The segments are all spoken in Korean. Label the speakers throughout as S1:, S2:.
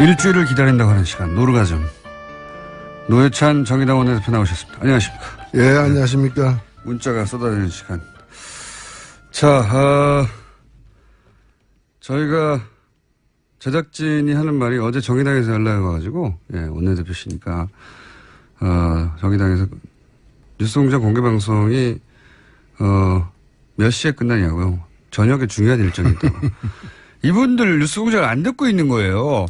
S1: 일주일을 기다린다고 하는 시간, 노르가즘. 노회찬 정의당 원내대표 나오셨습니다. 안녕하십니까.
S2: 예, 안녕하십니까.
S1: 문자가 쏟아지는 시간. 자, 저희가 제작진이 하는 말이 어제 정의당에서 연락이 와가지고, 예, 원내대표시니까, 정의당에서 뉴스공장 공개방송이, 몇 시에 끝나냐고요. 저녁에 중요한 일정이 있다고. 이분들 뉴스공장을 안 듣고 있는 거예요.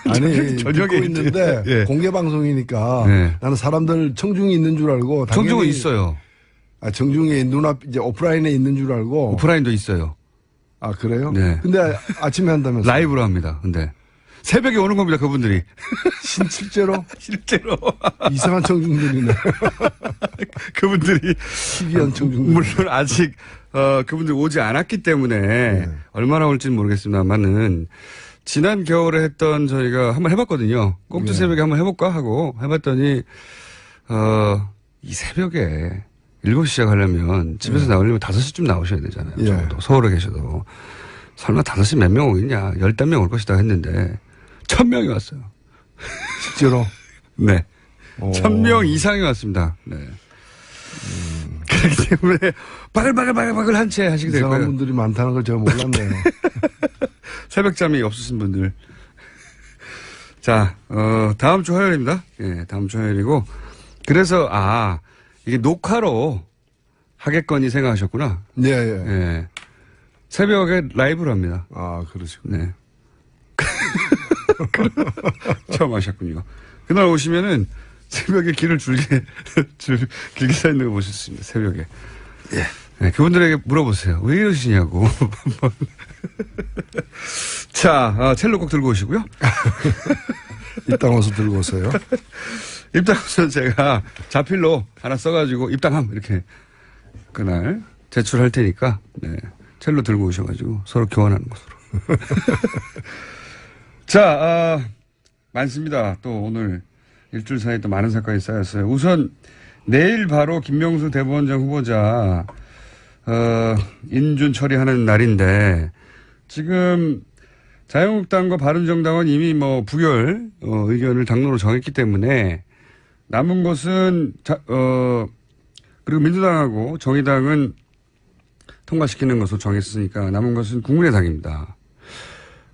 S2: 아니,
S1: 저녁에
S2: 듣고 있는데 예. 공개 방송이니까 예. 나는 사람들 청중이 있는 줄 알고.
S1: 청중은 있어요.
S2: 아, 청중이 눈앞 이제 오프라인에 있는 줄 알고.
S1: 오프라인도 있어요.
S2: 아, 그래요?
S1: 네.
S2: 근데 아침에 한다면서.
S1: 라이브로 합니다. 근데 새벽에 오는 겁니다. 그분들이.
S2: 실제로?
S1: 실제로.
S2: 이상한 청중들이네.
S1: 그분들이
S2: 희귀한 청중들.
S1: 물론 아직 그분들이 오지 않았기 때문에 네. 얼마나 올지는 모르겠습니다만은 지난 겨울에 했던 저희가 한번 해봤거든요. 꼭두 새벽에 한번 해볼까 하고 해봤더니 이 새벽에 7시 시작하려면 집에서 나오려면 5시쯤 나오셔야 되잖아요. 적어도 서울에 계셔도. 설마 5시 몇 명 오겠냐. 10명 올 것이다 했는데 1000명이 왔어요.
S2: 실제로?
S1: 네. 1000명 이상이 왔습니다. 네. 그렇기 때문에 바글바글 한 채 하시게 될 거예요.
S2: 이상한 분들이 많다는 걸 제가 몰랐네요.
S1: 새벽잠이 없으신 분들. 자, 다음 주 화요일입니다. 예, 다음 주 화요일이고. 그래서, 이게 녹화로 하겠거니 생각하셨구나.
S2: 예, 예.
S1: 예. 새벽에 라이브로 합니다.
S2: 아, 그러시고.
S1: 네. 처음 하셨군요. 그날 오시면은 새벽에 길을 길게 서 있는 거 보실 수 있습니다. 새벽에. 예. 네, 그분들에게 물어보세요. 왜 이러시냐고. 자, 첼로 꼭 들고 오시고요.
S2: 입당호서 들고 오세요.
S1: 입당호서 제가 자필로 하나 써가지고 입당함 이렇게 그날 제출할 테니까 네, 첼로 들고 오셔가지고 서로 교환하는 것으로. 자, 많습니다. 또 오늘 일주일 사이에 또 많은 사건이 쌓였어요. 우선 내일 바로 김명수 대법원장 후보자 인준 처리하는 날인데 지금 자유한국당과 바른정당은 이미 뭐 부결 의견을 당론으로 정했기 때문에 남은 것은 그리고 민주당하고 정의당은 통과시키는 것으로 정했으니까 남은 것은 국민의당입니다.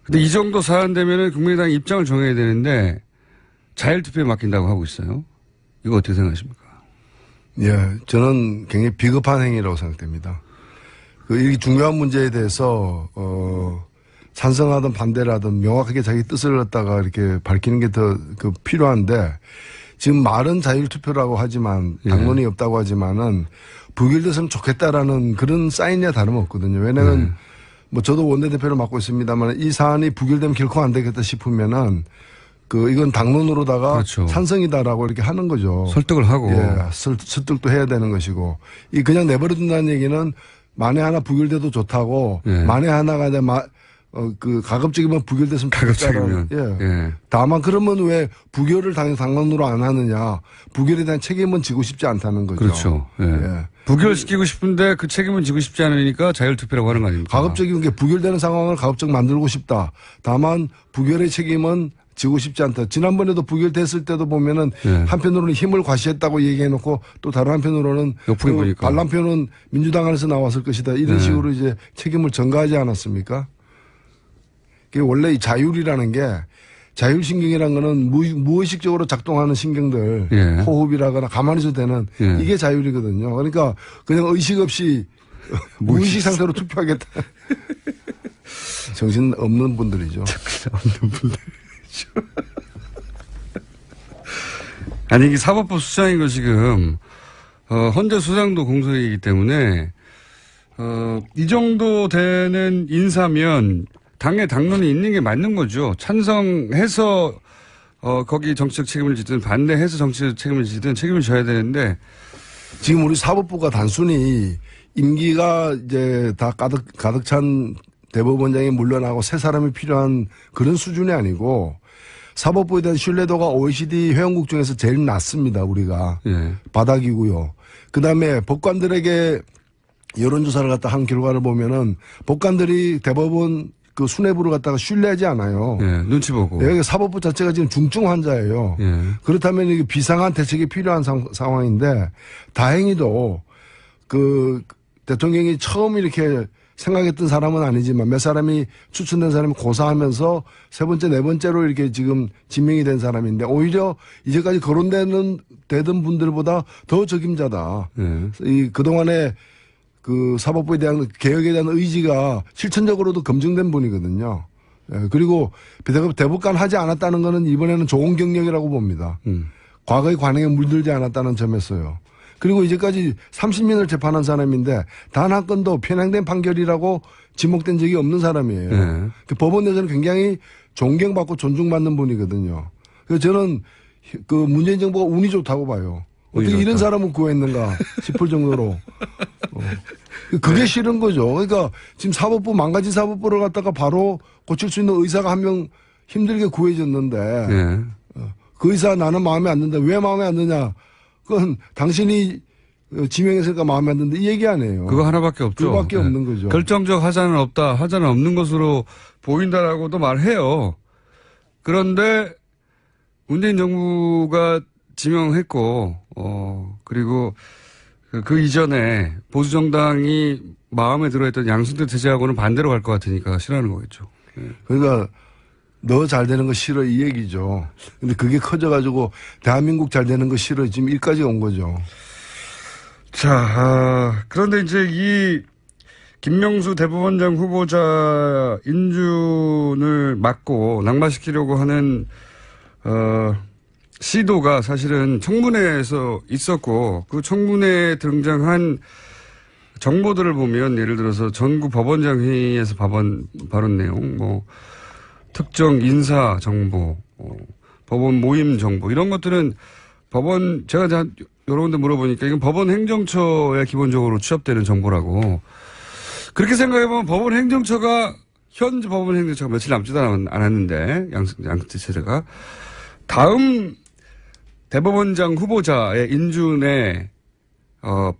S1: 근데 이 정도 사안 되면은 국민의당 입장을 정해야 되는데 자율투표에 맡긴다고 하고 있어요. 이거 어떻게 생각하십니까?
S2: 예, 저는 굉장히 비겁한 행위라고 생각됩니다. 이 중요한 문제에 대해서 찬성하든 반대라든 명확하게 자기 뜻을 갖다가 이렇게 밝히는 게 더 필요한데 지금 말은 자율투표라고 하지만 당론이 없다고 하지만은 부결됐으면 좋겠다라는 그런 사인이야 다름없거든요. 왜냐하면 뭐 저도 원내대표를 맡고 있습니다만 이 사안이 부결되면 결코 안 되겠다 싶으면은 이건 당론으로다가
S1: 그렇죠.
S2: 찬성이다라고 이렇게 하는 거죠.
S1: 설득을 하고.
S2: 예, 설득도 해야 되는 것이고. 그냥 내버려둔다는 얘기는 만에 하나 부결돼도 좋다고 만에 하나가 가급적이면 부결됐으면
S1: 가급적이면.
S2: 예. 다만 그러면 왜 부결을 당론으로 안 하느냐. 부결에 대한 책임은 지고 싶지 않다는 거죠.
S1: 그렇죠. 예. 부결시키고 싶은데 그 책임은 지고 싶지 않으니까 자율투표라고 하는 거 아닙니까?
S2: 가급적인 게 부결되는 상황을 가급적 만들고 싶다. 다만 부결의 책임은 지고 싶지 않다. 지난번에도 부결됐을 때도 보면은 한편으로는 힘을 과시했다고 얘기해놓고 또 다른 한편으로는 반란표는 민주당 안에서 나왔을 것이다. 이런 식으로 이제 책임을 전가하지 않았습니까? 원래 이 자율이라는 게 자율신경이라는 거는 무의식적으로 작동하는 신경들 호흡이라거나 가만히 있어도 되는 이게 자율이거든요. 그러니까 그냥 의식 없이 무의식 상태로 투표하겠다. 정신 없는 분들이죠.
S1: 정신 없는 분들. 아니, 이게 사법부 수장이고 지금, 헌재 수장도 공소이기 때문에, 이 정도 되는 인사면 당의 당론이 있는 게 맞는 거죠. 찬성해서, 거기 정치적 책임을 지든 반대해서 정치적 책임을 지든 책임을 져야 되는데,
S2: 지금 우리 사법부가 단순히 임기가 이제 다 가득 찬 대법원장이 물러나고 새 사람이 필요한 그런 수준이 아니고, 사법부에 대한 신뢰도가 OECD 회원국 중에서 제일 낮습니다. 우리가. 바닥이고요. 그다음에 법관들에게 여론조사를 갖다 한 결과를 보면은 법관들이 대법원 그 수뇌부를 갖다가 신뢰하지 않아요.
S1: 예, 눈치 보고.
S2: 여기 사법부 자체가 지금 중증 환자예요.
S1: 예.
S2: 그렇다면 이게 비상한 대책이 필요한 상황인데 다행히도 그 대통령이 처음 이렇게 생각했던 사람은 아니지만 몇 사람이 추천된 사람이 고사하면서 세 번째, 네 번째로 이렇게 지금 지명이 된 사람인데 오히려 이제까지 되던 분들보다 더 적임자다.
S1: 예.
S2: 이 그동안에 그 사법부에 대한 개혁에 대한 의지가 실천적으로도 검증된 분이거든요. 예, 그리고 대법관 하지 않았다는 거는 이번에는 좋은 경력이라고 봅니다. 과거의 관행에 물들지 않았다는 점에서요. 그리고 이제까지 30년을 재판한 사람인데 단 한 건도 편향된 판결이라고 지목된 적이 없는 사람이에요.
S1: 네.
S2: 그 법원 내에서는 굉장히 존경받고 존중받는 분이거든요. 그래서 저는 그 문재인 정부가 운이 좋다고 봐요. 어떻게
S1: 좋다.
S2: 이런 사람을 구했는가 싶을 정도로. 그게
S1: 네.
S2: 싫은 거죠. 그러니까 지금 사법부 망가진 사법부를 갖다가 바로 고칠 수 있는 의사가 한 명 힘들게 구해졌는데
S1: 예.
S2: 그 의사 나는 마음에 안 든다. 왜 마음에 안 드냐. 그건 당신이 지명했으니까 마음에 안 든다. 이 얘기 아니에요.
S1: 그거 하나밖에 없죠.
S2: 그거밖에
S1: 예.
S2: 없는 거죠.
S1: 결정적 하자는 없다. 하자는 없는 것으로 보인다라고도 말해요. 그런데 문재인 정부가 지명했고, 그리고 그 이전에 보수정당이 마음에 들어했던 양승태 체제하고는 반대로 갈 것 같으니까 싫어하는 거겠죠. 예.
S2: 그러니까 너 잘 되는 거 싫어 이 얘기죠. 근데 그게 커져가지고 대한민국 잘 되는 거 싫어 지금 일까지 온 거죠.
S1: 자, 그런데 이제 이 김명수 대법원장 후보자 인준을 막고 낙마시키려고 하는 시도가 사실은 청문회에서 있었고 그 청문회에 등장한 정보들을 보면 예를 들어서 전국 법원장 회의에서 발언 내용, 뭐 특정 인사 정보, 법원 모임 정보 이런 것들은 제가 여러 군데 물어보니까 이건 법원 행정처에 기본적으로 취합되는 정보라고. 그렇게 생각해보면 법원 행정처가 현재 법원 행정처가 며칠 남지도 않았는데 양승태 체제가 다음 대법원장 후보자의 인준에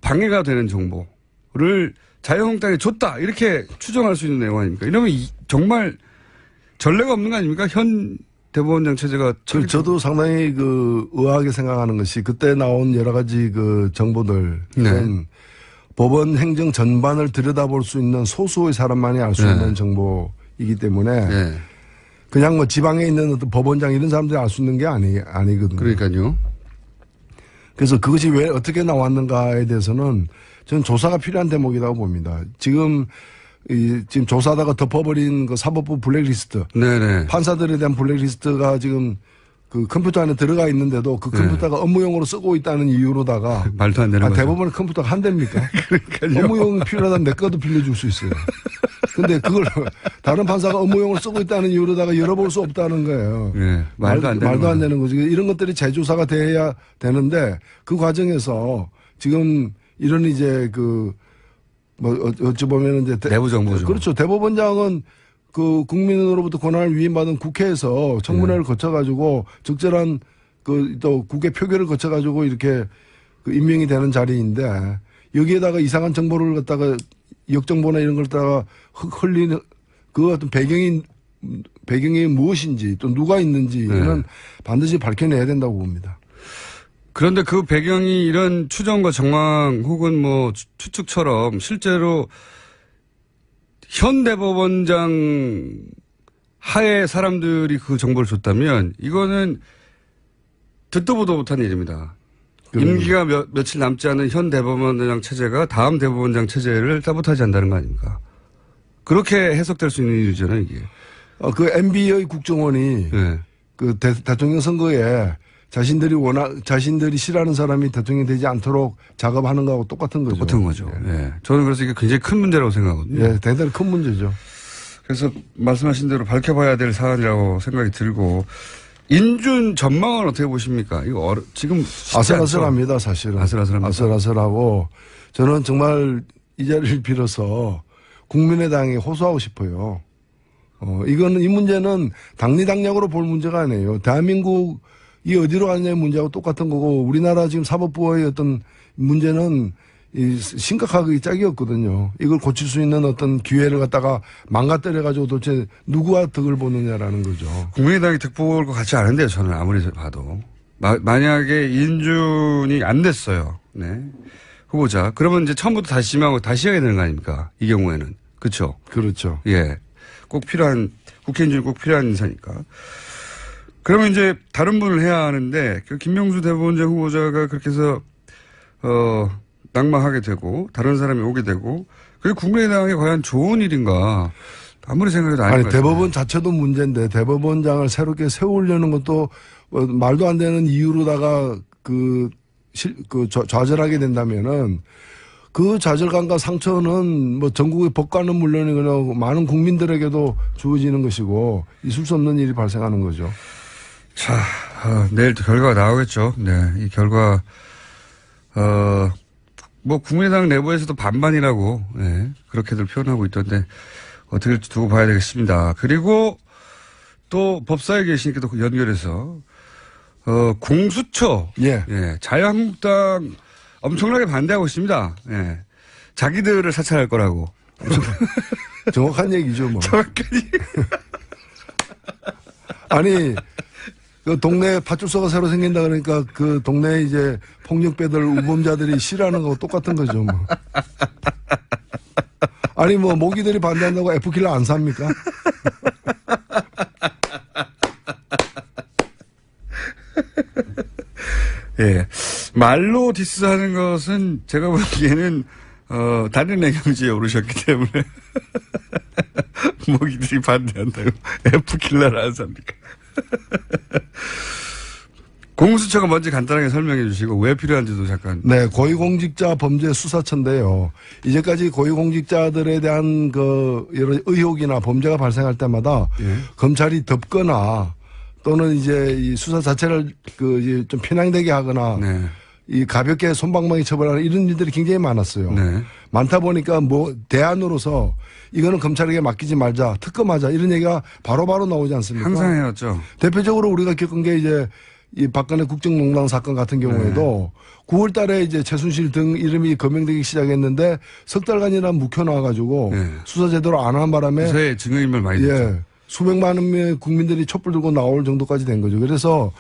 S1: 방해가 되는 정보를 자유한국당에 줬다 이렇게 추정할 수 있는 내용 아닙니까? 이러면 정말 전례가 없는 거 아닙니까? 현 대법원장 체제가.
S2: 저도 상당히 그 의아하게 생각하는 것이 그때 나온 여러 가지 그 정보들은
S1: 네.
S2: 법원 행정 전반을 들여다볼 수 있는 소수의 사람만이 알 수
S1: 네.
S2: 있는 정보이기 때문에
S1: 네.
S2: 그냥 뭐 지방에 있는 어떤 법원장 이런 사람들이 알 수 있는 게 아니거든요.
S1: 그러니까요.
S2: 그래서 그것이 왜 어떻게 나왔는가에 대해서는 저는 조사가 필요한 대목이라고 봅니다. 지금 조사하다가 덮어버린 그 사법부 블랙리스트.
S1: 네네.
S2: 판사들에 대한 블랙리스트가 지금 그 컴퓨터 안에 들어가 있는데도 그 컴퓨터가 업무용으로 쓰고 있다는 이유로다가.
S1: 말도 안 되는 거죠.
S2: 대법원 컴퓨터가 한 대입니까? 업무용 필요하다면 내 것도 빌려줄 수 있어요. 근데 그걸 다른 판사가 업무용으로 쓰고 있다는 이유로다가 열어볼 수 없다는 거예요.
S1: 네, 말도 안 되는
S2: 거죠. 이런 것들이 재조사가 돼야 되는데 그 과정에서 지금 이런 이제 어찌 보면 이제
S1: 내부 정보죠.
S2: 그렇죠. 대법원장은 그 국민으로부터 권한을 위임받은 국회에서 청문회를 거쳐가지고 적절한 또 국회 표결을 거쳐가지고 이렇게 임명이 되는 자리인데 여기에다가 이상한 정보를 갖다가 역정보나 이런 걸 갖다가 흘리는 그 어떤 배경이 무엇인지 또 누가 있는지는 반드시 밝혀내야 된다고 봅니다.
S1: 그런데 그 배경이 이런 추정과 정황 혹은 뭐 추측처럼 실제로 현 대법원장 하에 사람들이 그 정보를 줬다면 이거는 듣도 보도 못한 일입니다. 임기가 며칠 남지 않은 현 대법원장 체제가 다음 대법원장 체제를 사보타지 한다는 거 아닙니까? 그렇게 해석될 수 있는 일이잖아요, 이게.
S2: 그 MB의 국정원이
S1: 네.
S2: 그 대통령 선거에 자신들이 싫어하는 사람이 대통령이 되지 않도록 작업하는 거하고 똑같은 거죠.
S1: 똑같은 거죠. 예. 저는 그래서 이게 굉장히 큰 문제라고 생각하거든요.
S2: 예, 대단히 큰 문제죠.
S1: 그래서 말씀하신 대로 밝혀봐야 될 사안이라고 생각이 들고 인준 전망은 어떻게 보십니까? 이거 지금
S2: 아슬아슬합니다, 사실은.
S1: 아슬아슬합니다.
S2: 아슬아슬하고 저는 정말 이 자리를 빌어서 국민의당에 호소하고 싶어요. 이거는 이 문제는 당리당략으로 볼 문제가 아니에요. 대한민국이 어디로 가느냐의 문제하고 똑같은 거고 우리나라 지금 사법부의 어떤 문제는 심각하게 짝이 없거든요. 이걸 고칠 수 있는 어떤 기회를 갖다가 망가뜨려가지고 도대체 누구와 덕을 보느냐라는 거죠.
S1: 국민의당이 득 볼 것 같지 않은데요. 저는 아무리 봐도. 만약에 이인준이 안 됐어요. 네. 후보자. 그러면 이제 처음부터 다시 심하고 다시 해야 되는 거 아닙니까? 이 경우에는. 그렇죠.
S2: 그렇죠.
S1: 예. 꼭 필요한, 국회의원이 꼭 필요한 인사니까. 그러면 이제 다른 분을 해야 하는데, 그 김명수 대법원장 후보자가 그렇게 해서, 낙마하게 되고, 다른 사람이 오게 되고, 그게 국민의당에 과연 좋은 일인가. 아무리 생각해도 아닌 것 같아요.
S2: 대법원 자체도 문제인데, 대법원장을 새롭게 세우려는 것도 말도 안 되는 이유로다가 좌절하게 된다면은, 그 좌절감과 상처는 뭐 전국의 법관은 물론이고 많은 국민들에게도 주어지는 것이고 있을 수 없는 일이 발생하는 거죠.
S1: 자, 내일 또 결과가 나오겠죠. 네, 이 결과 뭐 국민의당 내부에서도 반반이라고 네, 그렇게들 표현하고 있던데 어떻게 될지 두고 봐야 되겠습니다. 그리고 또 법사에 계시니까 또 연결해서 공수처,
S2: 예,
S1: 자유한국당 엄청나게 반대하고 있습니다. 예. 자기들을 사찰할 거라고.
S2: 정확한 얘기죠, 뭐.
S1: 정확하니.
S2: 아니, 그 동네에 파출소가 새로 생긴다 그러니까 그 동네에 이제 폭력배들, 우범자들이 싫어하는 거하고 똑같은 거죠, 뭐. 아니, 뭐, 모기들이 반대한다고 F킬러 안 삽니까?
S1: 예. 말로 디스하는 것은 제가 보기에는, 다른 애경지에 오르셨기 때문에. 모기들이 반대한다고. F킬러를 안 삽니까? 공수처가 먼저 간단하게 설명해 주시고 왜 필요한지도 잠깐.
S2: 네, 고위공직자 범죄 수사처인데요. 이제까지 고위공직자들에 대한 그 여러 의혹이나 범죄가 발생할 때마다 검찰이 덮거나 또는 이제 이 수사 자체를 좀 편향되게 하거나 이 가볍게 솜방망이 처벌하는 이런 일들이 굉장히 많았어요.
S1: 네.
S2: 많다 보니까 뭐 대안으로서 이거는 검찰에게 맡기지 말자, 특검하자 이런 얘기가 바로바로 나오지 않습니까?
S1: 항상 해왔죠.
S2: 대표적으로 우리가 겪은 게 이제 이 박근혜 국정농단 사건 같은 경우에도 9월 달에 이제 최순실 등 이름이 거명되기 시작했는데 석 달간이나 묵혀놔가지고 수사 제대로 안 한 바람에
S1: 요새 증거인멸 많이 됐죠.
S2: 수백만 명의 국민들이 촛불 들고 나올 정도까지 된 거죠. 그래서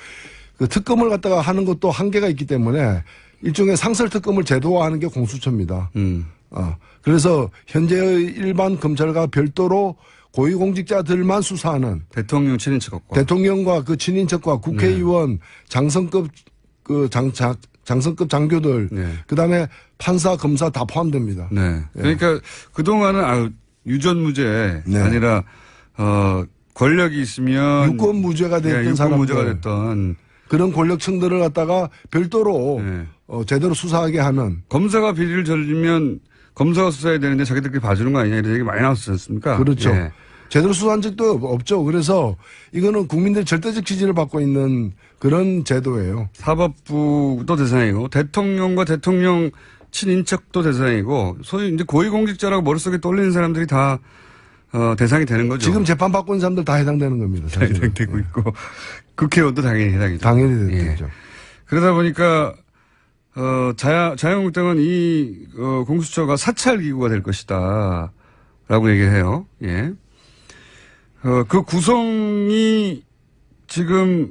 S2: 그 특검을 갖다가 하는 것도 한계가 있기 때문에 일종의 상설 특검을 제도화하는 게 공수처입니다. 그래서 현재의 일반 검찰과 별도로 고위공직자들만 수사하는
S1: 대통령 친인척과
S2: 대통령과 그 친인척과 국회의원 장성급 장성급 장교들 그다음에 판사 검사 다 포함됩니다.
S1: 네. 그러니까 그동안은 유전무죄 아니라 권력이 있으면
S2: 유권무죄가 됐던 사람들
S1: 유권무죄가 됐던
S2: 그런 권력층들을 갖다가 별도로 제대로 수사하게 하는
S1: 검사가 비리를 저지르면 검사가 수사해야 되는데 자기들끼리 봐주는 거 아니냐 이런 얘기 많이 나왔지 않습니까?
S2: 그렇죠. 제대로 수사한 적도 없죠. 그래서 이거는 국민들의 절대적 지지를 받고 있는 그런 제도예요.
S1: 사법부도 대상이고 대통령과 대통령 친인척도 대상이고 소위 이제 고위공직자라고 머릿속에 떠올리는 사람들이 다 대상이 되는 거죠.
S2: 지금 재판 받고 있는 사람들 다 해당되는 겁니다.
S1: 다 해당되고 있고 국회의원도 당연히 해당이죠.
S2: 당연히 되죠.
S1: 그러다 보니까 자유한국당은 이 공수처가 사찰 기구가 될 것이다라고 얘기를 해요. 예. 그 구성이 지금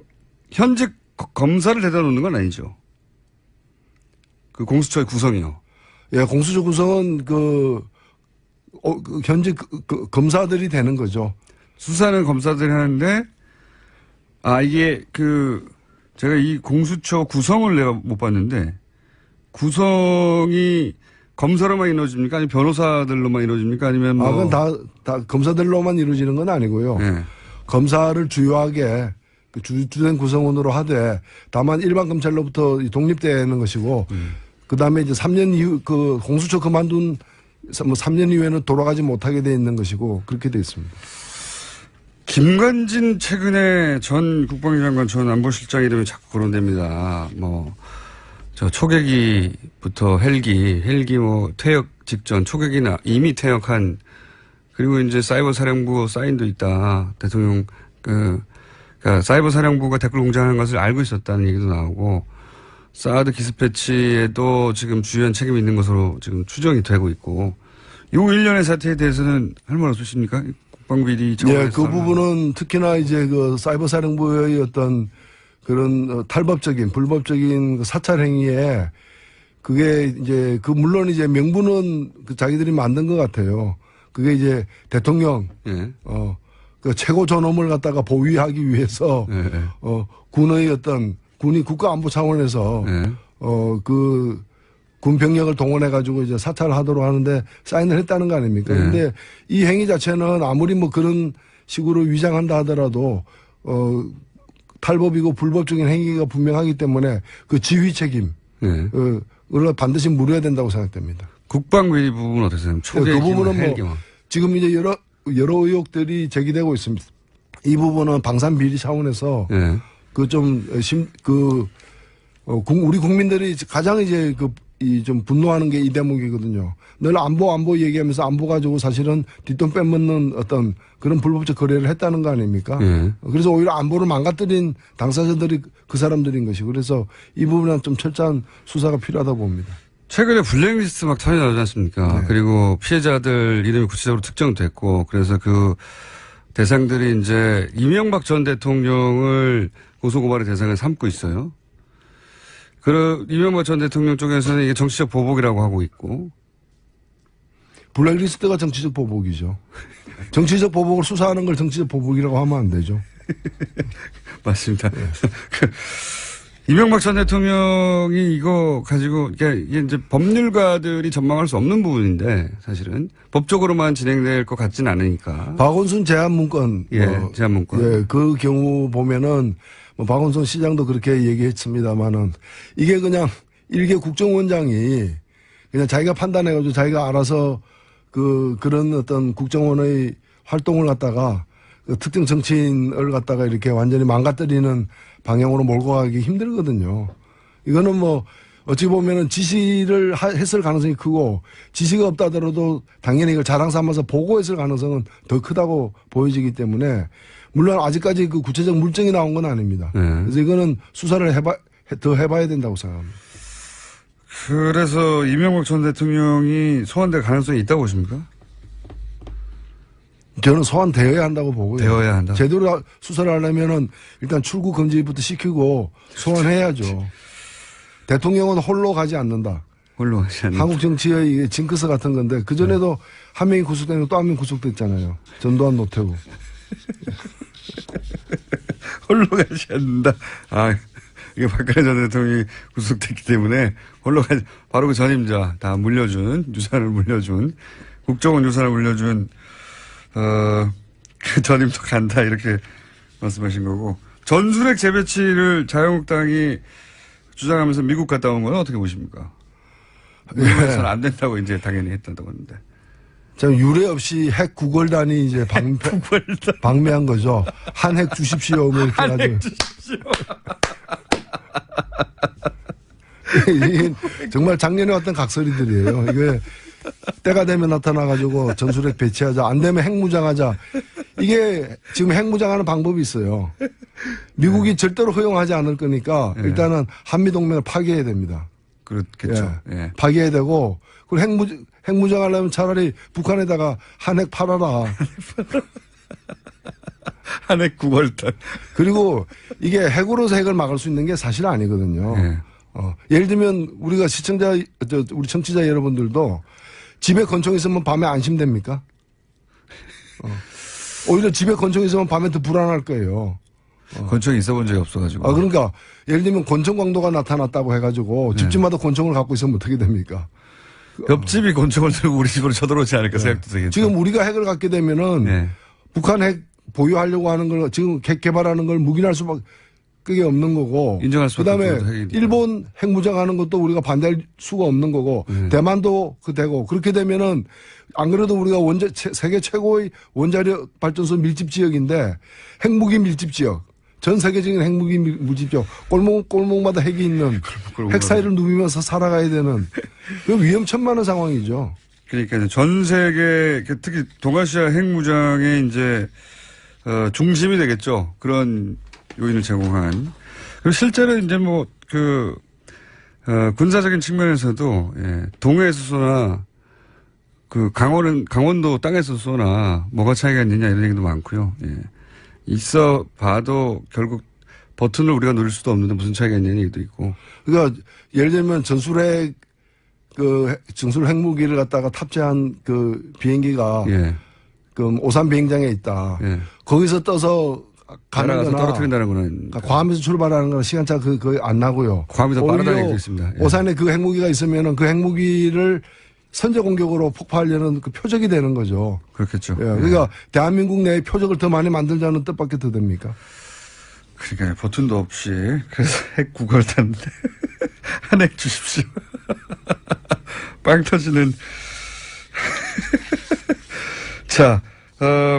S1: 현직 검사를 대다 놓는 건 아니죠. 그 공수처의 구성이요.
S2: 예, 공수처 구성은 현직 검사들이 되는 거죠.
S1: 수사는 검사들이 하는데 이게 제가 이 공수처 구성을 내가 못 봤는데 구성이 검사로만 이루어집니까? 아니면 변호사들로만 이루어집니까? 아니면
S2: 그건 다 검사들로만 이루어지는 건 아니고요. 검사를 주요하게 주된 구성원으로 하되 다만 일반 검찰로부터 독립되는 것이고 그다음에 이제 3년 이후 공수처 그만둔 3년 이후에는 돌아가지 못하게 돼 있는 것이고 그렇게 돼 있습니다.
S1: 김관진 최근에 전 국방위 장관 전 안보실장 이름이 자꾸 거론됩니다. 저 초계기부터 헬기 퇴역 직전 초계기나 이미 퇴역한 그리고 이제 사이버 사령부 사인도 있다. 대통령 그러니까 사이버 사령부가 댓글 공작하는 것을 알고 있었다는 얘기도 나오고 사드 기습 배치에도 지금 주요한 책임이 있는 것으로 지금 추정이 되고 있고, 요 일련의 사태에 대해서는 할 말 없으십니까? 국방비리 차원에서.
S2: 예, 그 부분은 특히나 이제 그 사이버 사령부의 어떤 그런 탈법적인 불법적인 그 사찰 행위에 그게 이제 그 물론 이제 명분은 그 자기들이 만든 것 같아요. 그게 이제 대통령
S1: 예.
S2: 그 최고 존엄을 갖다가 보위하기 위해서
S1: 예.
S2: 군의 어떤 군이 국가안보 차원에서
S1: 예.
S2: 그 군 병력을 동원해 가지고 이제 사찰하도록 하는데 사인을 했다는 거 아닙니까?
S1: 네.
S2: 근데 이 행위 자체는 아무리 뭐 그런 식으로 위장한다 하더라도 탈법이고 불법적인 행위가 분명하기 때문에 그 지휘 책임
S1: 네.
S2: 을 반드시 물어야 된다고 생각됩니다.
S1: 국방비리 부분은 어떠세요? 초계
S2: 그 부분은 뭐
S1: 헬기와.
S2: 지금 이제 여러 의혹들이 제기되고 있습니다. 이 부분은 방산 비리 차원에서
S1: 네.
S2: 우리 국민들이 가장 이제 좀 분노하는 게 이 대목이거든요. 늘 안보 얘기하면서 안보 가지고 사실은 뒷돈 빼먹는 어떤 그런 불법적 거래를 했다는 거 아닙니까?
S1: 네.
S2: 그래서 오히려 안보를 망가뜨린 당사자들이 그 사람들인 것이고 그래서 이 부분은 좀 철저한 수사가 필요하다고 봅니다.
S1: 최근에 블랙리스트 막 터져 나오지 않습니까?
S2: 네.
S1: 그리고 피해자들 이름이 구체적으로 특정됐고 그래서 그 대상들이 이제 이명박 전 대통령을 고소고발의 대상을 삼고 있어요. 이명박 전 대통령 쪽에서는 이게 정치적 보복이라고 하고 있고.
S2: 블랙리스트가 정치적 보복이죠. 정치적 보복을 수사하는 걸 정치적 보복이라고 하면 안 되죠.
S1: 맞습니다. 네. 이명박 전 대통령이 이거 가지고 이게 이제 법률가들이 전망할 수 없는 부분인데 사실은 법적으로만 진행될 것 같지는 않으니까.
S2: 박원순 제안문건.
S1: 예, 제안문건.
S2: 예, 그 경우 보면은 뭐 박원순 시장도 그렇게 얘기했습니다만은 이게 그냥 일개 국정원장이 그냥 자기가 판단해가지고 자기가 알아서 그런 어떤 국정원의 활동을 갖다가 그 특정 정치인을 갖다가 이렇게 완전히 망가뜨리는 방향으로 몰고 가기 힘들거든요. 이거는 뭐 어찌 보면은 지시를 했을 가능성이 크고 지시가 없다 하더라도 당연히 이걸 자랑 삼아서 보고했을 가능성은 더 크다고 보여지기 때문에 물론 아직까지 그 구체적 물증이 나온 건 아닙니다.
S1: 네.
S2: 그래서 이거는 수사를 더 해봐야 된다고 생각합니다.
S1: 그래서 이명박 전 대통령이 소환될 가능성이 있다고 보십니까?
S2: 저는 소환되어야 한다고 보고요.
S1: 되어야 한다.
S2: 제대로 수사를 하려면은 일단 출국 금지부터 시키고 소환해야죠. 대통령은 홀로 가지 않는다.
S1: 홀로 가지 않는다.
S2: 한국 정치의 징크스 같은 건데 그 전에도 한 명이 구속되고 또 한 명이 구속됐잖아요. 전두환 노태우.
S1: 홀로 가지 않는다. 아, 이게 박근혜 전 대통령이 구속됐기 때문에 홀로 가지, 바로 그 전임자 다 물려준, 유산을 물려준, 국정원 유산을 물려준, 그 전임자 간다, 이렇게 말씀하신 거고. 전술핵 재배치를 자유한국당이 주장하면서 미국 갔다 온 건 어떻게 보십니까? 미국에서는 안 된다고 이제 당연히 했다고 하는데.
S2: 참 유례 없이 핵 구걸단이 이제 방매한 거죠. 한 핵 주십시오. 뭐 이렇게
S1: 한 핵
S2: 가지고.
S1: 주십시오.
S2: 이게 정말 작년에 왔던 각설이들이에요. 이게 때가 되면 나타나가지고 전술핵 배치하자. 안 되면 핵무장하자. 이게 지금 핵무장하는 방법이 있어요. 미국이 절대로 허용하지 않을 거니까 일단은 한미동맹을 파괴해야 됩니다.
S1: 그렇겠죠.
S2: 예. 파괴해야 되고 그리고 핵무장하려면 차라리 북한에다가 한핵 팔아라.
S1: 한핵 구걸단.
S2: 그리고 이게 핵으로서 핵을 막을 수 있는 게 사실 아니거든요.
S1: 네.
S2: 예를 들면 우리가 우리 청취자 여러분들도 집에 권총 있으면 밤에 안심됩니까? 오히려 집에 권총 있으면 밤에 더 불안할 거예요.
S1: 권총이 있어본 적이 없어가지고.
S2: 그러니까 예를 들면 권총 강도가 나타났다고 해가지고 집집마다 권총을 갖고 있으면 어떻게 됩니까?
S1: 옆집이 권총을 들고 우리 집으로 쳐들어오지 않을까 생각도 되겠죠.
S2: 지금 우리가 핵을 갖게 되면은
S1: 네.
S2: 북한 핵 보유하려고 하는 걸 지금 핵 개발하는 걸 묵인할 수밖에 없는 거고.
S1: 인정할 수밖에
S2: 그다음에
S1: 없죠, 핵이니까.
S2: 일본 핵무장하는 것도 우리가 반대할 수가 없는 거고. 대만도 되고 그렇게 되면은 안 그래도 우리가 세계 최고의 원자력 발전소 밀집 지역인데 핵무기 밀집 지역. 전 세계적인 핵무기 밀집 지역. 골목마다 핵이 있는 핵 사이를 누비면서 살아가야 되는 그 위험천만한 상황이죠.
S1: 그러니까 전 세계 특히 동아시아 핵무장의 이제 중심이 되겠죠. 그런 요인을 제공한. 그리고 실제로 이제 뭐 군사적인 측면에서도, 예, 동해에서 쏘나, 강원도 땅에서 쏘나, 뭐가 차이가 있느냐 이런 얘기도 많고요. 예. 있어 봐도 결국 버튼을 우리가 누릴 수도 없는데 무슨 차이가 있냐는 얘기도 있고.
S2: 그러니까 예를 들면 전술핵 핵무기를 갖다가 탑재한 그 비행기가
S1: 예.
S2: 그 오산 비행장에 있다.
S1: 예.
S2: 거기서 떠서 가는 거나
S1: 떨어뜨린다는 거는.
S2: 괌에서 출발하는 거는 시간차 거의 안 나고요.
S1: 괌이 더 빠르다는 얘기도 있습니다. 예.
S2: 오산에 그 핵무기가 있으면은 그 핵무기를 선제 공격으로 폭파하려는 그 표적이 되는 거죠.
S1: 그렇겠죠.
S2: 예. 그러니까 대한민국 내에 표적을 더 많이 만들자는 뜻밖에 더 됩니까?
S1: 그러니까 버튼도 없이 그래서 핵 구걸 탔는데 한 핵 주십시오. 빵 터지는. 자,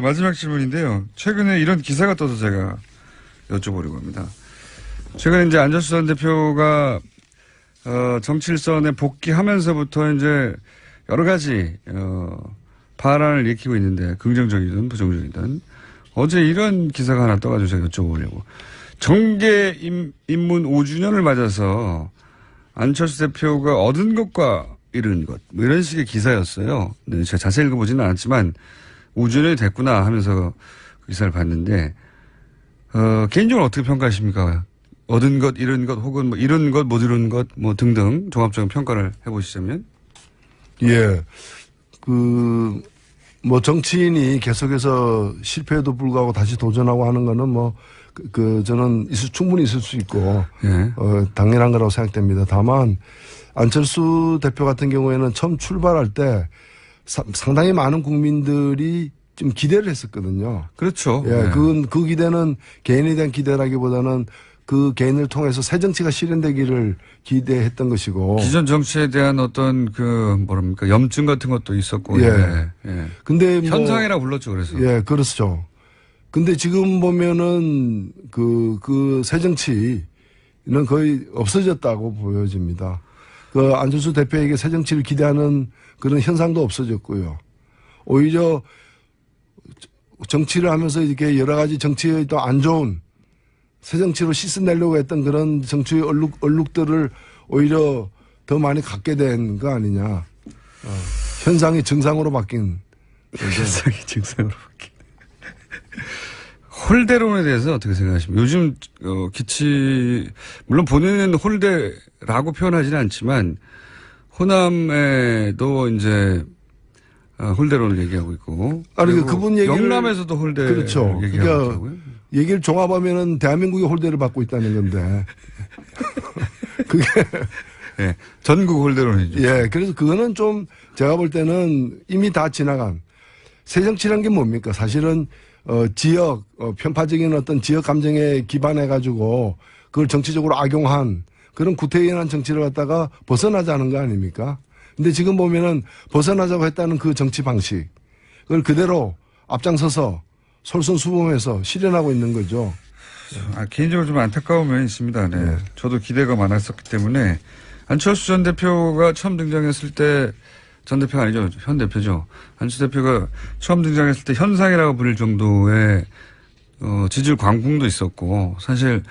S1: 마지막 질문인데요. 최근에 이런 기사가 떠서 제가 여쭤보려고 합니다. 최근에 이제 안철수 전 대표가 정치일선에 복귀하면서부터 이제 여러 가지 파란을 일으키고 있는데 긍정적이든 부정적이든 어제 이런 기사가 하나 떠가지고 제가 여쭤보려고. 정계 입문 5주년을 맞아서 안철수 대표가 얻은 것과 잃은 것, 뭐 이런 식의 기사였어요. 네, 제가 자세히 읽어보지는 않았지만 5주년이 됐구나 하면서 그 기사를 봤는데, 개인적으로 어떻게 평가하십니까? 얻은 것, 잃은 것, 혹은 뭐 잃은 것, 못 잃은 것, 뭐 등등 종합적인 평가를 해보시자면?
S2: 예. 뭐 정치인이 계속해서 실패에도 불구하고 다시 도전하고 하는 거는 뭐 저는 충분히 있을 수 있고,
S1: 예.
S2: 당연한 거라고 생각됩니다. 다만 안철수 대표 같은 경우에는 처음 출발할 때 상당히 많은 국민들이 좀 기대를 했었거든요.
S1: 그렇죠.
S2: 예.
S1: 네.
S2: 그 기대는 개인에 대한 기대라기보다는 그 개인을 통해서 새 정치가 실현되기를 기대했던 것이고.
S1: 기존 정치에 대한 어떤 염증 같은 것도 있었고.
S2: 예.
S1: 예.
S2: 근데 뭐
S1: 현상이라 불렀죠, 그래서.
S2: 예, 그렇죠. 근데 지금 보면은 그 새 정치는 거의 없어졌다고 보여집니다. 그 안철수 대표에게 새 정치를 기대하는 그런 현상도 없어졌고요. 오히려 정치를 하면서 이렇게 여러 가지 정치의 또 안 좋은 새 정치로 씻어내려고 했던 그런 정치의 얼룩들을 오히려 더 많이 갖게 된 거 아니냐. 현상이 증상으로 바뀐.
S1: 현상이 증상으로 바뀐. 홀대론에 대해서 어떻게 생각하십니까? 요즘 물론 본인은 홀대라고 표현하지는 않지만 호남에도 이제 홀대론을 얘기하고 있고.
S2: 아니 그분 얘기를
S1: 영남에서도 홀대.
S2: 그렇죠.
S1: 얘기하고
S2: 그러니까
S1: 있고요.
S2: 얘기를 종합하면은 대한민국이 홀대를 받고 있다는 건데. 그게
S1: 예, 전국 홀대론이죠.
S2: 예, 그래서 그거는 좀 제가 볼 때는 이미 다 지나간 새 정치란 게 뭡니까? 사실은 지역 편파적인 어떤 지역 감정에 기반해 가지고 그걸 정치적으로 악용한 그런 구태의연한 정치를 갖다가 벗어나자는 거 아닙니까? 근데 지금 보면은 벗어나자고 했다는 그 정치 방식 그걸 그대로 앞장서서 솔선수범해서 실현하고 있는 거죠.
S1: 개인적으로 좀 안타까운 면이 있습니다. 네. 저도 기대가 많았었기 때문에 안철수 전 대표가 처음 등장했을 때 전 대표가 아니죠. 현 대표죠. 안철수 대표가 처음 등장했을 때 현상이라고 불릴 정도의 지지율 광풍도 있었고 사실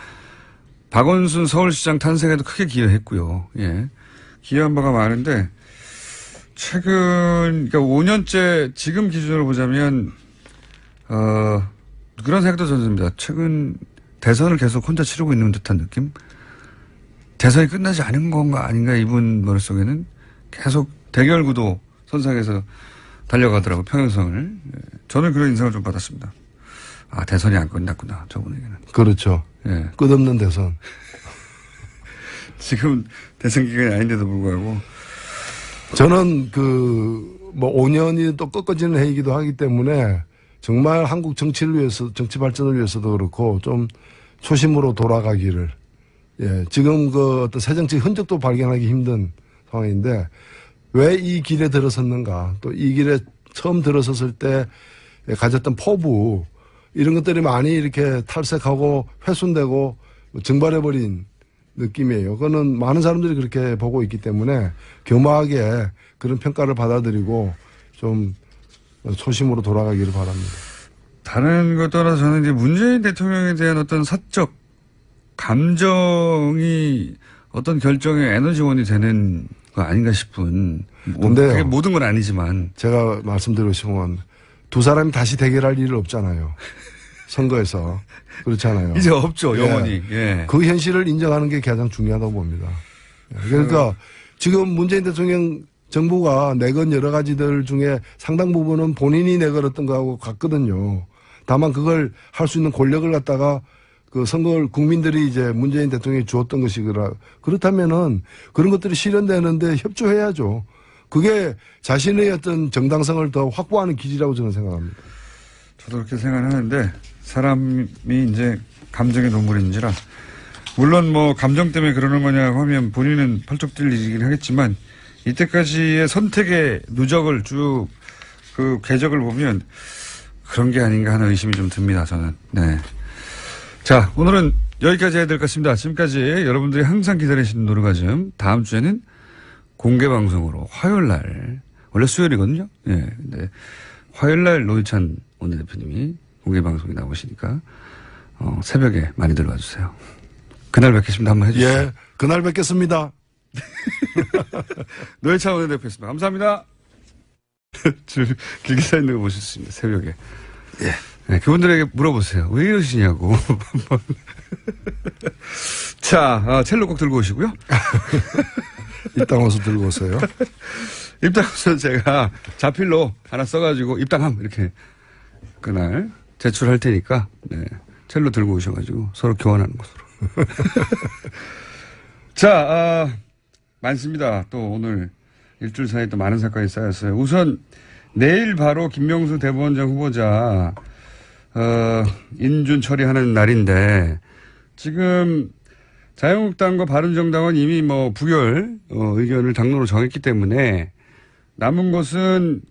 S1: 박원순 서울시장 탄생에도 크게 기여했고요. 예. 기여한 바가 많은데 최근 그러니까 5년째 지금 기준으로 보자면 그런 생각도 저는 듭니다. 최근 대선을 계속 혼자 치르고 있는 듯한 느낌? 대선이 끝나지 않은 건가 아닌가 이분 머릿속에는 계속 대결 구도 선상에서 달려가더라고요. 평행선을. 저는 그런 인상을 좀 받았습니다. 아, 대선이 안 끝났구나. 저분에게는.
S2: 그렇죠.
S1: 예.
S2: 끝없는 대선.
S1: 지금 대선 기간이 아닌데도 불구하고.
S2: 저는 뭐 5년이 또 꺾어지는 해이기도 하기 때문에 정말 한국 정치를 위해서, 정치 발전을 위해서도 그렇고 좀 초심으로 돌아가기를. 예. 지금 어떤 새 정치 흔적도 발견하기 힘든 상황인데 왜 이 길에 들어섰는가 또 이 길에 처음 들어섰을 때 가졌던 포부 이런 것들이 많이 이렇게 탈색하고 훼손되고 증발해버린 느낌이에요. 그거는 많은 사람들이 그렇게 보고 있기 때문에 겸허하게 그런 평가를 받아들이고 좀 초심으로 돌아가기를 바랍니다.
S1: 다른 것 떠나서 저는 이제 문재인 대통령에 대한 어떤 사적 감정이 어떤 결정의 에너지원이 되는 거 아닌가 싶은.
S2: 근데요.
S1: 그게 모든 건 아니지만.
S2: 제가 말씀드리고 싶은 건 두 사람이 다시 대결할 일은 없잖아요. 선거에서. 그렇잖아요.
S1: 이제 없죠, 영원히. 예.
S2: 그 현실을 인정하는 게 가장 중요하다고 봅니다. 그러니까 지금 문재인 대통령 정부가 내건 여러 가지들 중에 상당 부분은 본인이 내걸었던 거하고 같거든요. 다만 그걸 할 수 있는 권력을 갖다가 그 선거를 국민들이 이제 문재인 대통령이 주었던 것이거라. 그렇다면은 그런 것들이 실현되는데 협조해야죠. 그게 자신의 어떤 정당성을 더 확보하는 길이라고 저는 생각합니다.
S1: 저도 그렇게 생각하는데 사람이 이제 감정의 동물인지라 물론 뭐 감정 때문에 그러는 거냐고 하면 본인은 펄쩍 뛸 일이긴 하겠지만 이때까지의 선택의 누적을 쭉 그 궤적을 보면 그런 게 아닌가 하는 의심이 좀 듭니다. 저는. 네. 자, 오늘은 여기까지 해야 될 것 같습니다. 지금까지 여러분들이 항상 기다리시는 노르가즘 다음 주에는 공개 방송으로 화요일 날 원래 수요일이거든요. 예. 네. 근데 화요일 날 노회찬 원내대표님이 공개 방송에 나오시니까 새벽에 많이들 와주세요. 그날 뵙겠습니다. 한번 해주세요.
S2: 예, 그날 뵙겠습니다.
S1: 노회찬 원내대표였습니다. 감사합니다. 길게 서 있는 거 보실 수 있습니다. 새벽에. 예. 네, 그분들에게 물어보세요. 왜 이러시냐고. 자, 첼로 꼭 들고 오시고요.
S2: 입당원서 들고 오세요.
S1: 입당원서 제가 자필로 하나 써가지고 입당함 이렇게 그날 제출할 테니까 네, 첼로 들고 오셔가지고 서로 교환하는 것으로. 자, 많습니다. 또 오늘 일주일 사이에 또 많은 사건이 쌓였어요. 우선 내일 바로 김명수 대법원장 후보자 인준 처리하는 날인데 지금 자유한국당과 바른정당은 이미 뭐 부결 의견을 당론으로 정했기 때문에 남은 것은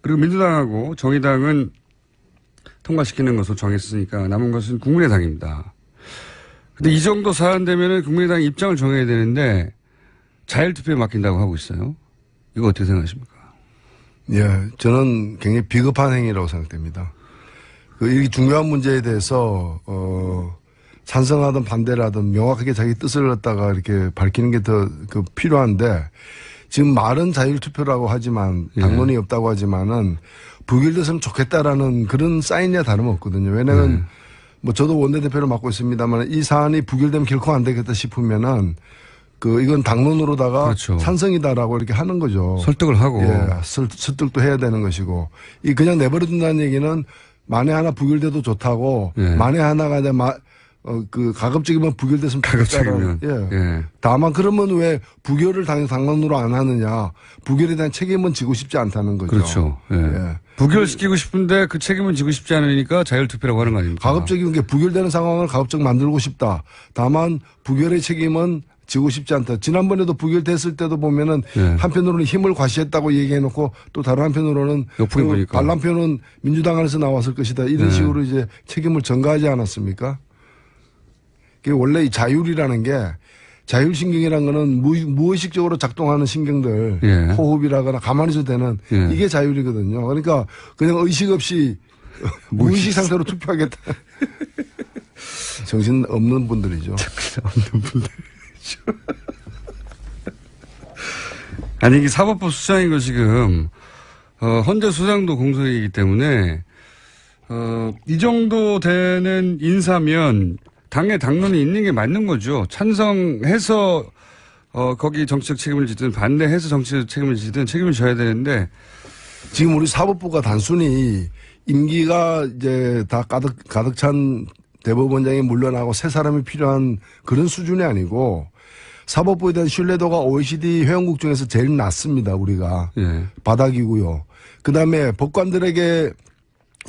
S1: 그리고 민주당하고 정의당은 통과시키는 것으로 정했으니까 남은 것은 국민의당입니다. 근데 이 정도 사안 되면은 국민의당 입장을 정해야 되는데 자율투표에 맡긴다고 하고 있어요. 이거 어떻게 생각하십니까?
S2: 예, 저는 굉장히 비겁한 행위라고 생각됩니다. 이 중요한 문제에 대해서 찬성하든 반대라든 명확하게 자기 뜻을 갖다가 이렇게 밝히는 게 더 필요한데 지금 말은 자율투표라고 하지만 당론이 없다고 하지만은 부결됐으면 좋겠다라는 그런 사인이야 다름없거든요. 왜냐하면 뭐 저도 원내대표를 맡고 있습니다만 이 사안이 부결되면 결코 안 되겠다 싶으면은 이건 당론으로다가
S1: 그렇죠.
S2: 찬성이다라고 이렇게 하는 거죠.
S1: 설득을 하고.
S2: 예, 설득도 해야 되는 것이고. 이 그냥 내버려둔다는 얘기는 만에 하나 부결돼도 좋다고
S1: 예.
S2: 만에 하나가 가급적이면 부결됐으면
S1: 가급적이면.
S2: 예.
S1: 예.
S2: 다만 그러면 왜 부결을 당론으로 안 하느냐. 부결에 대한 책임은 지고 싶지 않다는 거죠.
S1: 그렇죠. 예.
S2: 예.
S1: 부결시키고 싶은데 그 책임은 지고 싶지 않으니까 자율투표라고 하는 거 아닙니까?
S2: 가급적이면 게 부결되는 상황을 가급적 만들고 싶다. 다만 부결의 책임은 지고 싶지 않다. 지난번에도 부결됐을 때도 보면은 한편으로는 힘을 과시했다고 얘기해놓고 또 다른 한편으로는 반란표는 민주당 안에서 나왔을 것이다. 이런 식으로 이제 책임을 전가하지 않았습니까? 원래 이 자율이라는 게 자율신경이라는 거는 무의식적으로 작동하는 신경들 호흡이라거나 가만히 있어도 되는 이게 자율이거든요. 그러니까 그냥 의식 없이 무의식 상태로 투표하겠다. 정신 없는 분들이죠.
S1: 정신 없는 분들. 아니 이게 사법부 수장인 거 지금 헌재 수장도 공소이기 때문에 이 정도 되는 인사면 당의 당론이 있는 게 맞는 거죠. 찬성해서 거기 정치적 책임을 지든 반대해서 정치적 책임을 지든 책임을 져야 되는데
S2: 지금 우리 사법부가 단순히 임기가 이제 다 가득 찬 대법원장이 물러나고 새 사람이 필요한 그런 수준이 아니고 사법부에 대한 신뢰도가 OECD 회원국 중에서 제일 낮습니다. 우리가. 바닥이고요. 그다음에 법관들에게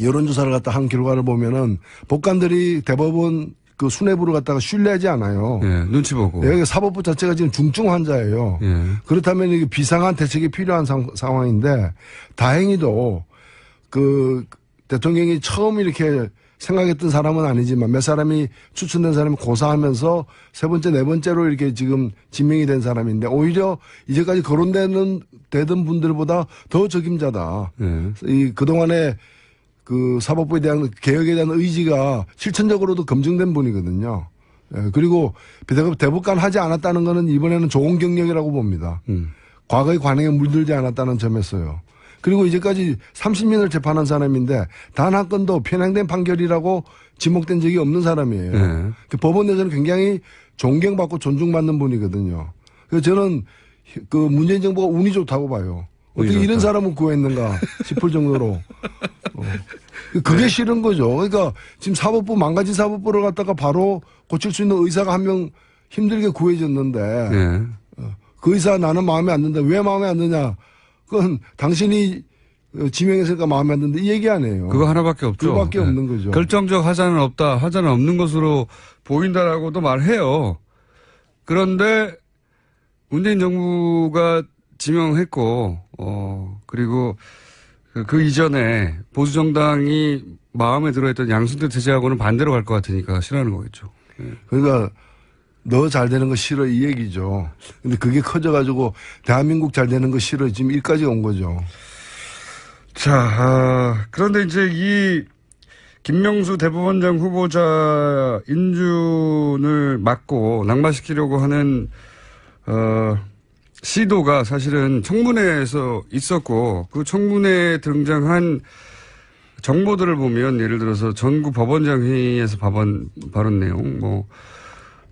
S2: 여론조사를 갖다 한 결과를 보면은 법관들이 대법원 수뇌부를 갖다가 신뢰하지 않아요.
S1: 눈치 보고.
S2: 여기 사법부 자체가 지금 중증 환자예요. 그렇다면 이게 비상한 대책이 필요한 상황인데 다행히도 대통령이 처음 이렇게 생각했던 사람은 아니지만 몇 사람이 추천된 사람이 고사하면서 세 번째, 네 번째로 이렇게 지금 지명이 된 사람인데 오히려 이제까지 거론되던 분들보다 더 적임자다. 그동안에 사법부에 대한 개혁에 대한 의지가 실천적으로도 검증된 분이거든요. 예, 그리고 대법관 하지 않았다는 거는 이번에는 좋은 경력이라고 봅니다. 과거의 관행에 물들지 않았다는 점에서요. 그리고 이제까지 30년을 재판한 사람인데 단 한 건도 편향된 판결이라고 지목된 적이 없는 사람이에요.
S1: 네.
S2: 그 법원 내에서는 굉장히 존경받고 존중받는 분이거든요. 그래서 저는 그 문재인 정부가 운이 좋다고 봐요. 어떻게
S1: 좋다.
S2: 이런 사람을 구했는가 싶을 정도로. 그게 싫은 거죠. 그러니까 지금 사법부 망가진 사법부를 갖다가 바로 고칠 수 있는 의사가 한 명 힘들게 구해졌는데
S1: 네.
S2: 그 의사 나는 마음에 안 든다. 왜 마음에 안 드냐. 그건 당신이 지명했으니까 마음에 안 든다. 이 얘기 아니에요.
S1: 그거 하나밖에 없죠.
S2: 그거밖에
S1: 네.
S2: 없는 거죠.
S1: 결정적 하자는 없다. 하자는 없는 것으로 보인다라고도 말해요. 그런데 문재인 정부가 지명했고, 그리고 그 이전에 보수정당이 마음에 들어했던 양승태 대제하고는 반대로 갈 것 같으니까 싫어하는 거겠죠. 네.
S2: 그러니까 너 잘 되는 거 싫어 이 얘기죠. 근데 그게 커져가지고 대한민국 잘 되는 거 싫어 지금 일까지 온 거죠.
S1: 자, 그런데 이제 이 김명수 대법원장 후보자 인준을 막고 낙마시키려고 하는 시도가 사실은 청문회에서 있었고 그 청문회에 등장한 정보들을 보면 예를 들어서 전국 법원장 회의에서 발언 내용, 뭐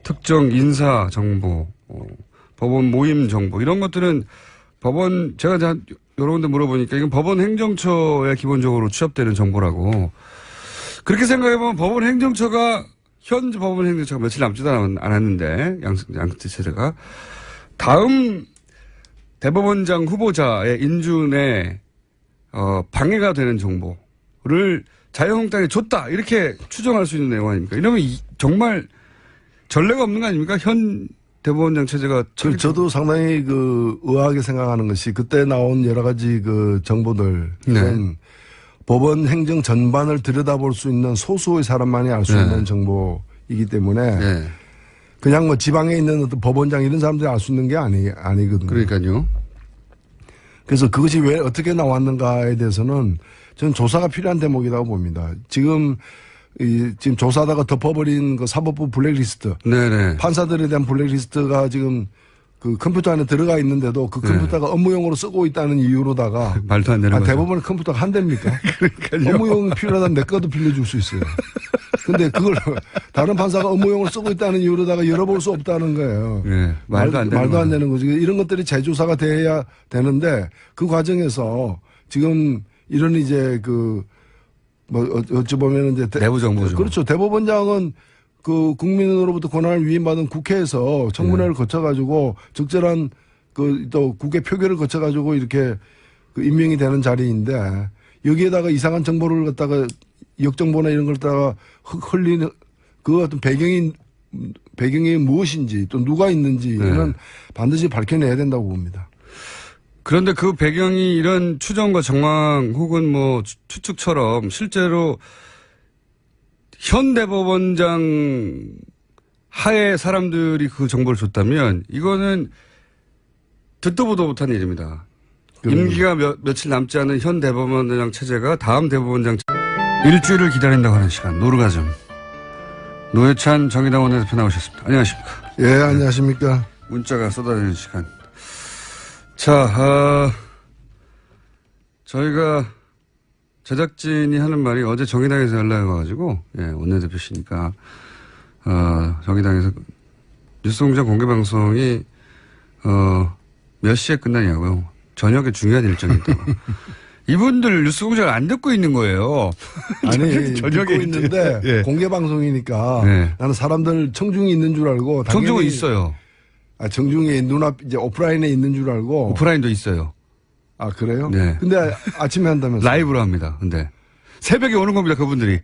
S1: 특정 인사 정보, 법원 모임 정보 이런 것들은 법원 제가 여러 군데 물어보니까 이건 법원 행정처에 기본적으로 취합되는 정보라고 그렇게 생각해보면 법원 행정처가 현재 법원 행정처가 며칠 남지도 않았는데 양승태 체제가 다음 대법원장 후보자의 인준에 방해가 되는 정보를 자유한국당에 줬다 이렇게 추정할 수 있는 내용 아닙니까? 이러면 정말 전례가 없는 거 아닙니까? 현 대법원장 체제가.
S2: 저도 상당히 그 의아하게 생각하는 것이 그때 나온 여러 가지 그 정보들은
S1: 네.
S2: 법원 행정 전반을 들여다볼 수 있는 소수의 사람만이 알 수
S1: 네.
S2: 있는 정보이기 때문에
S1: 네.
S2: 그냥 뭐 지방에 있는 어떤 법원장 이런 사람들이 알 수 있는 게 아니거든요.
S1: 그러니까요.
S2: 그래서 그것이 왜 어떻게 나왔는가에 대해서는 저는 조사가 필요한 대목이라고 봅니다. 지금 조사하다가 덮어버린 그 사법부 블랙리스트.
S1: 네네.
S2: 판사들에 대한 블랙리스트가 지금 그 컴퓨터 안에 들어가 있는데도 그 컴퓨터가 업무용으로 쓰고 있다는 이유로다가.
S1: 말도 안 되는 거죠.
S2: 대법원의 컴퓨터가 한 대입니까?
S1: 그러니까요.
S2: 업무용 필요하다면 내 것도 빌려줄 수 있어요. 근데 그걸 다른 판사가 업무용으로 쓰고 있다는 이유로다가 열어볼 수 없다는 거예요.
S1: 네. 말도 안 되는
S2: 거죠. 이런 것들이 재조사가 돼야 되는데 그 과정에서 지금 이런 이제 어찌 보면 이제
S1: 내부 정보죠.
S2: 그렇죠. 대법원장은 그 국민으로부터 권한을 위임받은 국회에서 청문회를 거쳐가지고 적절한 또 국회 표결을 거쳐가지고 이렇게 임명이 되는 자리인데 여기에다가 이상한 정보를 갖다가 역정보나 이런 걸 갖다가 흘리는 그 어떤 배경이 무엇인지 또 누가 있는지는 반드시 밝혀내야 된다고 봅니다.
S1: 그런데 그 배경이 이런 추정과 정황 혹은 뭐 추측처럼 실제로 현 대법원장 하에 사람들이 그 정보를 줬다면 이거는 듣도 보도 못한 일입니다. 임기가 며칠 남지 않은 현 대법원장 체제가 다음 대법원장 일주일을 기다린다고 하는 시간 노르가즘 노회찬 정의당 원내대표 나오셨습니다. 안녕하십니까?
S2: 예, 안녕하십니까?
S1: 문자가 쏟아지는 시간. 자, 저희가 제작진이 하는 말이 어제 정의당에서 연락이 와가지고, 예, 원내대표시니까, 정의당에서 뉴스공장 공개방송이, 몇 시에 끝나냐고요. 저녁에 중요한 일정이 있다고. 이분들 뉴스공장을 안 듣고 있는 거예요.
S2: 아니,
S1: 저녁에
S2: 듣고 있는데,
S1: 예.
S2: 공개방송이니까,
S1: 네.
S2: 나는 사람들 청중이 있는 줄 알고,
S1: 청중은 있어요.
S2: 청중이 눈앞, 이제 오프라인에 있는 줄 알고.
S1: 오프라인도 있어요.
S2: 아, 그래요?
S1: 네.
S2: 근데 아침에 한다면서.
S1: 라이브로 합니다. 근데. 새벽에 오는 겁니다, 그분들이.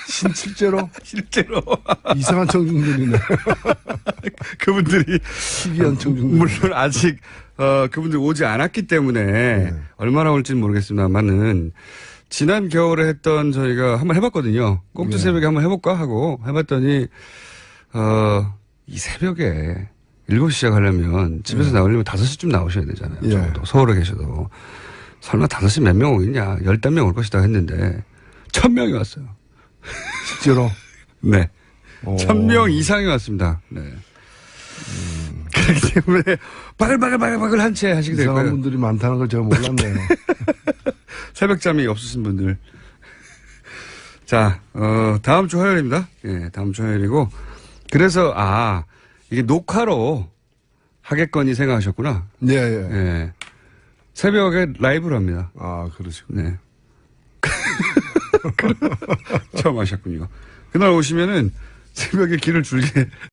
S2: 실제로?
S1: 실제로.
S2: 이상한 청중들이네.
S1: 그분들이.
S2: 희귀한 청중들.
S1: 물론 아직, 그분들 오지 않았기 때문에 얼마나 올지는 모르겠습니다만은 지난 겨울에 했던 저희가 한번 해봤거든요. 꽁트 새벽에 한번 해볼까 하고 해봤더니, 이 새벽에 7시 시작하려면 집에서 나오려면 5시쯤 나오셔야 되잖아요. 적어도. 서울에 계셔도. 설마 5시 몇 명 오겠냐. 10명 올 것이다 했는데 1000명이 왔어요.
S2: 실제로?
S1: 네. 1000명 이상이 왔습니다. 네. 그렇기 때문에 바글바글 한 채 하시게 될
S2: 이상한
S1: 거예요.
S2: 분들이 많다는 걸 제가 몰랐네요.
S1: 새벽잠이 없으신 분들. 자, 다음 주 화요일입니다. 예, 다음 주 화요일이고. 그래서, 이게 녹화로 하겠거니 생각하셨구나.
S2: 예, 예.
S1: 예. 새벽에 라이브로 합니다.
S2: 그러시군요.
S1: 네. 처음 하셨군요. 그날 오시면은 새벽에 길을 줄게